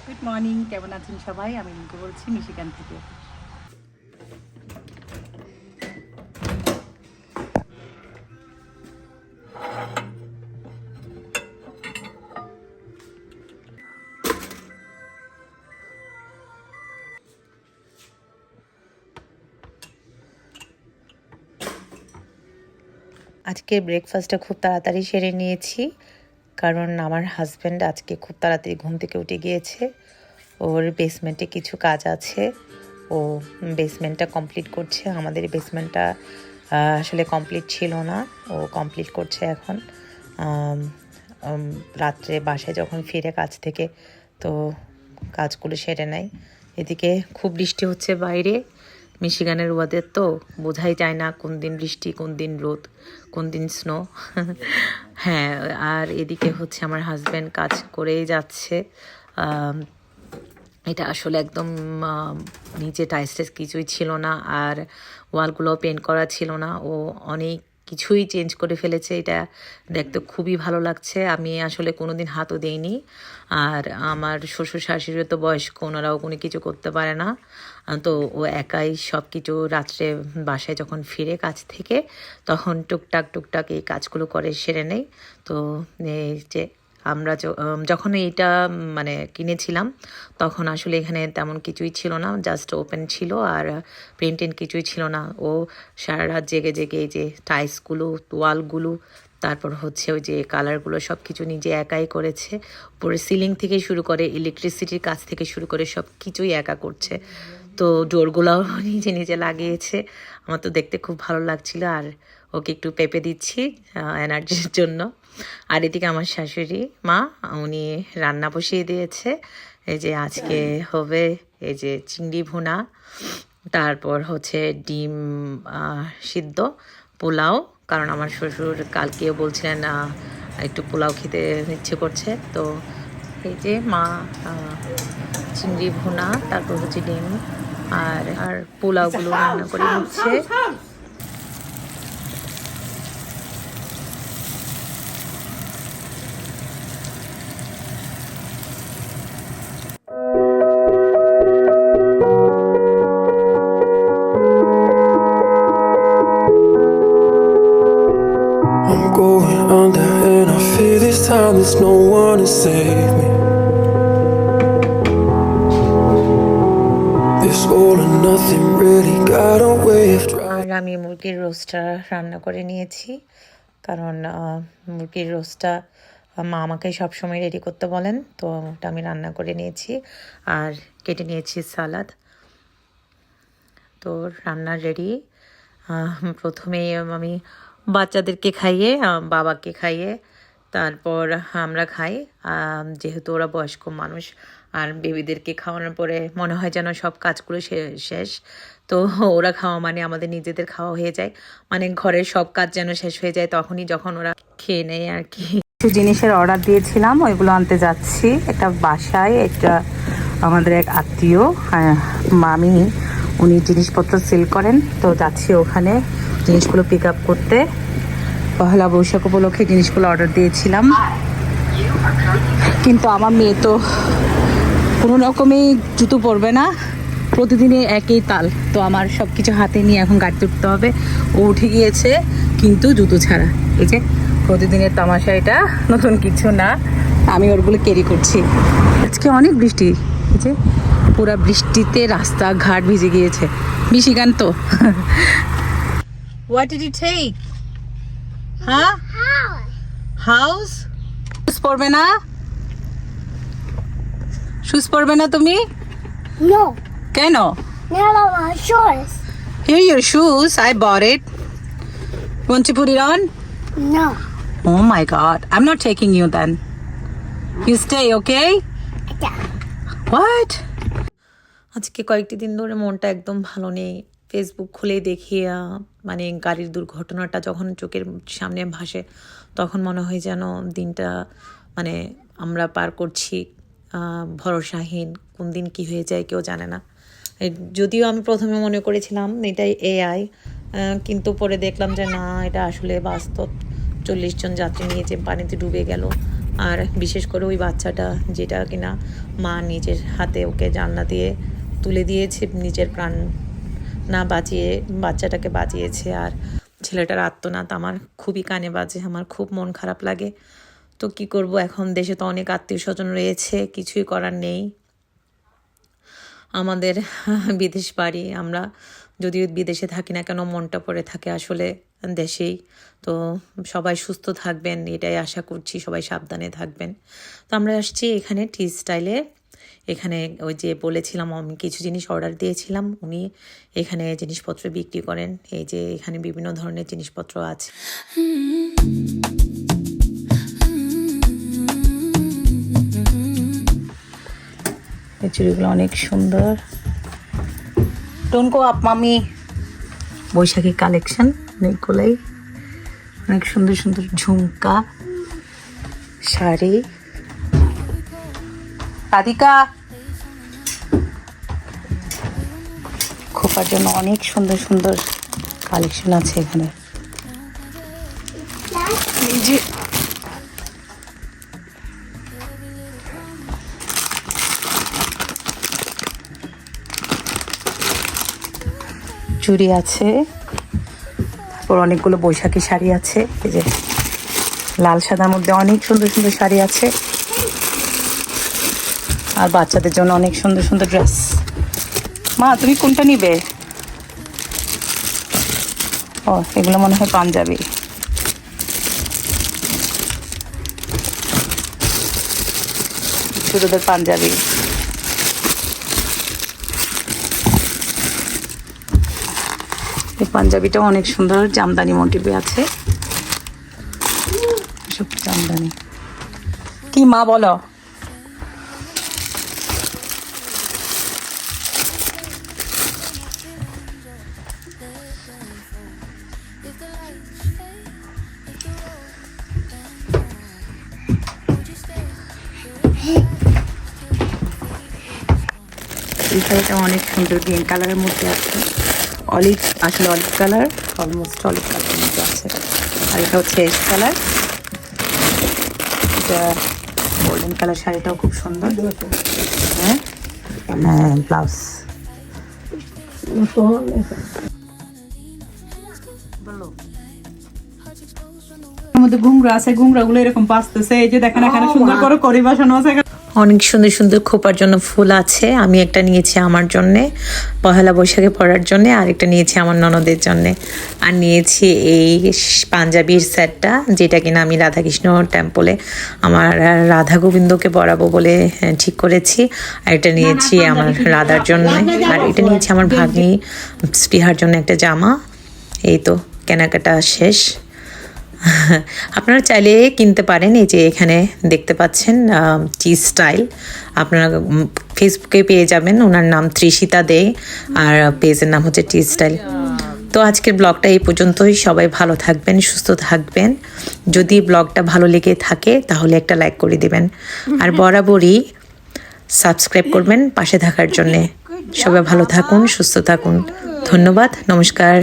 Good morning, কেমন আছেন সবাই? আমি রিঙ্কু বলছি মিশিগান থেকে। আজকে ব্রেকফাস্টটা খুব তাড়াতাড়ি সেরে নিয়েছি, কারণ আমার হাজব্যান্ড আজকে খুব তাড়াতাড়ি ঘুম থেকে উঠে গিয়েছে। ওর বেসমেন্টে কিছু কাজ আছে, ও বেসমেন্টটা কমপ্লিট করছে। আমাদের বেসমেন্টটা আসলে কমপ্লিট ছিল না, ও কমপ্লিট করছে এখন। রাত্রে বাসায় যখন ফিরে কাজ থেকে, তো কাজগুলো সেরে নেয়। এদিকে খুব বৃষ্টি হচ্ছে বাইরে। মিশিগানের ওয়েদার তো বোঝাই যায় না, কোন দিন বৃষ্টি, কোন দিন রোদ, কোন দিন স্নো। হ্যাঁ, আর এদিকে হচ্ছে আমার হাজব্যান্ড কাজ করেই যাচ্ছে। এটা আসলে একদম নিচে টাইলস কিছুই ছিল না, আর ওয়ালগুলো পেন্ট করা ছিল না। ও অনেক কিছুই চেঞ্জ করে ফেলেছে। এটা দেখতে খুবই ভালো লাগছে। আমি আসলে কোনোদিন হাতও দেইনি। আর আমার শ্বশুর শাশুড়ি তো বয়স্ক, ওনারাও কোনো কিছু করতে পারে না। তো ও একাই সব কিছু রাত্রে বাসায় যখন ফিরে কাজ থেকে, তখন টুকটাক এই কাজগুলো করে সেরে নেই। তো এই যে আমরা যখন এইটা মানে কিনেছিলাম, তখন আসলে এখানে তেমন কিছুই ছিল না, জাস্ট ওপেন ছিল, আর পেন্টেন কিছুই ছিল না। ও সারা রাত জেগে এই যে টাইলসগুলো, ওয়ালগুলো, তারপর হচ্ছে ওই যে কালারগুলো সব কিছু নিজে একাই করেছে। পুরো সিলিং থেকে শুরু করে ইলেকট্রিসিটির কাজ থেকে শুরু করে সব কিছুই একা করছে। তো ডোরগুলোও নিজে লাগিয়েছে। আমার তো দেখতে খুব ভালো লাগছিল। আর ওকে একটু পেঁপে দিচ্ছি এনার্জির জন্য। আর এদিকে আমার শাশুড়ি মা, উনি রান্না বসিয়ে দিয়েছে। এই যে আজকে হবে এই যে চিংড়ি ভুনা, তারপর হচ্ছে ডিম সিদ্ধ, পোলাও। কারণ আমার শ্বশুর কালকেও বলছিলেন একটু পোলাও খেতে ইচ্ছে করছে। তো এই যে মা চিংড়ি ভুনা, তারপর হচ্ছে ডিম আর পোলাওগুলো রান্না করে নিচ্ছে। I'm going under and I fear this time there's no one to save me. This all or nothing really got a way of আর আমি মুরগির রোস্টটা রান্না করে নিয়েছি, কারণ মুরগির রোস্টটা মা আমাকে সবসময় রেডি করতে বলেন। তো ওটা আমি রান্না করে নিয়েছি, আর কেটে নিয়েছি সালাদ। তো রান্না রেডি। প্রথমে আমি বাচ্চাদেরকে খাইয়ে, বাবাকে খাইয়ে, তারপর আমরা খাই, যেহেতু ওরা বয়স্ক মানুষ। আর বেবিদেরকে খাওয়ানোর পরে মনে হয় যেন সব কাজগুলো শেষ। তো ওরা খাওয়া মানে আমাদের নিজেদের খাওয়া হয়ে যায়, মানে ঘরের সব কাজ যেন শেষ হয়ে যায় তখনই, যখন ওরা খেয়ে নেয় আর কি। কিছু জিনিসের অর্ডার দিয়েছিলাম, ওইগুলো আনতে যাচ্ছি। একটা বাসায় একটা আমাদের এক আত্মীয় মামি, উনি জিনিসপত্র সেল করেন। তো যাচ্ছি ওখানে জিনিসগুলো পিক আপ করতে। পহেলা বৈশাখ উপলক্ষে জিনিসগুলো অর্ডার দিয়েছিলাম, কিন্তু আমার মেয়ে তো কোনো রকমেই জুতো পরবে না, প্রতিদিনই একই তাল। তো আমার সব কিছু হাতে নিয়ে এখন গাড়িতে উঠতে হবে। ও উঠে গিয়েছে কিন্তু জুতো ছাড়া। এই যে প্রতিদিনের তামাশা, এটা নতুন কিছু না, আমি ওরগুলো ক্যারি করছি। আজকে অনেক বৃষ্টি, এই যে পুরা বৃষ্টিতে রাস্তাঘাট ভিজে গিয়েছে। মিশিগান তো। What did you take? হ্যাঁ, হাউস। শুজ পরবে না, শুজ পরবে না তুমি? No, কেন? no, my shorts. Here your shoes, I bought it. Want to put it on? No. Oh my god, I'm not taking you then. You stay, okay? Yeah. What? আজকে কয়েকটি দিন ধরে মনটা একদম ভালো নেই। ফেসবুক খুলেই দেখি মানে গাড়ির দুর্ঘটনাটা যখন চোখের সামনে ভাসে, তখন মনে হয় যেন দিনটা মানে আমরা পার করছি ভরসাহীন। কোন দিন কি হয়ে যায় কেউ জানে না। যদিও আমি প্রথমে মনে করেছিলাম এটাই এআই, কিন্তু পরে দেখলাম যে না, এটা আসলে বাস্তব। 40 জন যাত্রী নিয়ে যে পানিতে ডুবে গেল, আর বিশেষ করে ওই বাচ্চাটা যেটা কিনা মা নিজের হাতে ওকে জানলা দিয়ে তুলে দিয়েছে, নিজের প্রাণ না বাঁচিয়ে বাচ্চাটাকে বাঁচিয়েছে। আর ছেলেটার আর্তনাদ আমার খুবই কানে বাজে, আমার খুব মন খারাপ লাগে। তো কি করব, এখন দেশে তো অনেক আত্মীয় স্বজন রয়েছে, কিছুই করার নেই। আমাদের বিদেশ বাড়ি, আমরা যদিও বিদেশে থাকি না কেন মনটা পড়ে থাকে আসলে দেশেই। তো সবাই সুস্থ থাকবেন এটাই আশা করছি, সবাই সাবধানে থাকবেন। তো আমরা আসছি এখানে টি স্টাইলে। এখানে ওই যে বলেছিলাম আমি কিছু জিনিস অর্ডার দিয়েছিলাম, উনি এখানে জিনিসপত্র বিক্রি করেন। এই যে এখানে বিভিন্ন ধরনের জিনিসপত্র আছে। এই চুড়িগুলো অনেক সুন্দর। টনকো আপ মামি বৈশাখী কালেকশন অনেকগুলোই, অনেক সুন্দর সুন্দর ঝুমকা, শাড়ি। রাধিকা খোপার জন্য অনেক সুন্দর সুন্দর কালেকশন আছে এখানে। এই যে চুড়ি আছে, তারপর অনেকগুলো বৈশাখী শাড়ি আছে। এই যে লাল সাদার মধ্যে অনেক সুন্দর সুন্দর শাড়ি আছে, আর বাচ্চাদের জন্য অনেক সুন্দর সুন্দর ড্রেস। মা তুমি কোনটা নিবে? ও এগুলো মনে হয় পাঞ্জাবি। ছোটদের পাঞ্জাবি। এই পাঞ্জাবিটাও অনেক সুন্দর, জামদানি মোটিভে আছে, সব জামদানি। কি মা বলো? এই শাড়িটা অনেক সুন্দর, গ্রিন কালারের মধ্যে আছে, অলিভ, আসলে অলিভ কালার, অলমোস্ট অলিভ কালারের মধ্যে আছে। আর এটা হচ্ছে এস কালার, এটা গোল্ডেন কালার। শাড়িটাও খুব সুন্দর। হ্যাঁ হ্যাঁ, ব্লাউজ। মধ্যে ঘুংরা আছে, ঘুংরা গুলো এরকম বাঁচতেছে। এই যে দেখেন এখানে সুন্দর করে কড়ি বসানো আছে। অনেক সুন্দর সুন্দর খোপার জন্য ফুল আছে। আমি একটা নিয়েছি আমার জন্যে পহেলা বৈশাখে পরার জন্যে, আর একটা নিয়েছি আমার ননদের জন্যে, আর নিয়েছি এই পাঞ্জাবির সেটটা যেটা কিনা আমি রাধাকৃষ্ণ টেম্পলে আমার রাধা গোবিন্দকে পরাবো বলে ঠিক করেছি। আর এটা নিয়েছি আমার রাধার জন্য, আর এটা নিয়েছি আমার ভাগ্নি স্পৃহার জন্য একটা জামা। এই তো কেনাকাটা শেষ। আপনারা চাইলে কিনতে পারেন। এই যে এখানে দেখতে পাচ্ছেন টি স্টাইল, আপনারা ফেসবুকে পেয়ে যাবেন, ওনার নাম ত্রিশিতা দে, আর পেজের নাম হচ্ছে টি স্টাইল। তো আজকের ব্লগটা এই পর্যন্তই। সবাই ভালো থাকবেন, সুস্থ থাকবেন। যদি ব্লগটা ভালো লেগে থাকে তাহলে একটা লাইক করে দিবেন, আর বরাবরই সাবস্ক্রাইব করবেন পাশে থাকার জন্যে। সবাই ভালো থাকুন, সুস্থ থাকুন। ধন্যবাদ, নমস্কার।